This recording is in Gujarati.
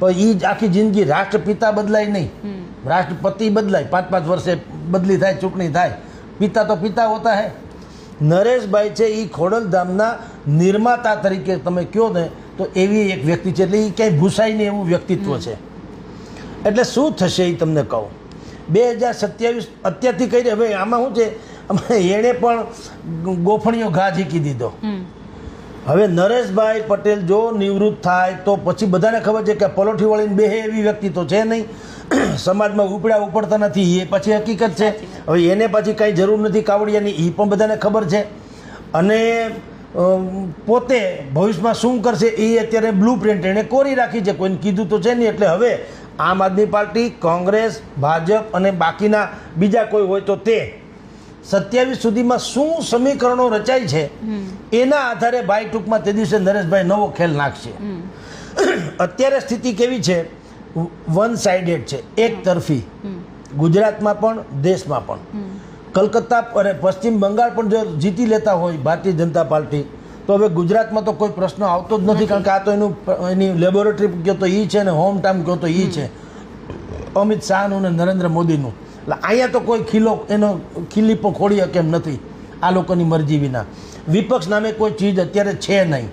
પણ એ જ આખી જિંદગી રાષ્ટ્રપિતા બદલાય નહીં, રાષ્ટ્રપતિ બદલાય, 5-5 વર્ષે બદલી થાય, ચૂંટણી થાય, પિતા તો પિતા હોતા હે. નરેશભાઈ છે એ ખોડલધામના નિર્માતા તરીકે તમે કહો ને તો એવી એક વ્યક્તિ છે, એટલે એ ક્યાંય ભૂસાય નહીં એવું વ્યક્તિત્વ છે. એટલે શું થશે એ તમને કહું. 2027 અત્યારથી કહી દે. હવે આમાં શું છે, એણે પણ ગોફણીઓ ઘા ઝીકી દીધો. હવે નરેશભાઈ પટેલ જો નિવૃત્ત થાય તો પછી બધાને ખબર છે કે પલોઠી વળીને બેહે એવી વ્યક્તિ તો છે નહીં, સમાજમાં ઉપડ્યા ઉપડતા નથી, એ પછી હકીકત છે. હવે એને પછી કાંઈ જરૂર નથી કાવડિયાની, એ પણ બધાને ખબર છે. અને પોતે ભવિષ્યમાં શું કરશે એ અત્યારે બ્લુ પ્રિન્ટ એણે કોરી રાખી છે, કોઈને કીધું તો છે નહીં. એટલે હવે આમ આદમી પાર્ટી, કોંગ્રેસ, ભાજપ અને બાકીના બીજા કોઈ હોય તો તે 27 સુધીમાં શું સમીકરણો રચાય છે એના આધારે ભાઈ ટૂંકમાં તે દિવસે નરેશભાઈ નવો ખેલ નાખશે. અત્યારે સ્થિતિ કેવી છે? વન સાઇડેડ છે, એક તરફી. ગુજરાતમાં પણ, દેશમાં પણ. કલકત્તા અને પશ્ચિમ બંગાળ પણ જો જીતી લેતા હોય ભારતીય જનતા પાર્ટી તો હવે ગુજરાતમાં તો કોઈ પ્રશ્ન આવતો જ નથી, કારણ કે આ તો એની લેબોરેટરી કહો તો એ છે ને હોમ ટાઉન કહો તો એ છે અમિત શાહનું ને નરેન્દ્ર મોદીનું. એટલે અહીંયા તો કોઈ એનો ખીલી પણ ખોડી કેમ નથી આ લોકોની મરજી વિના. વિપક્ષ નામે કોઈ ચીજ અત્યારે છે નહીં.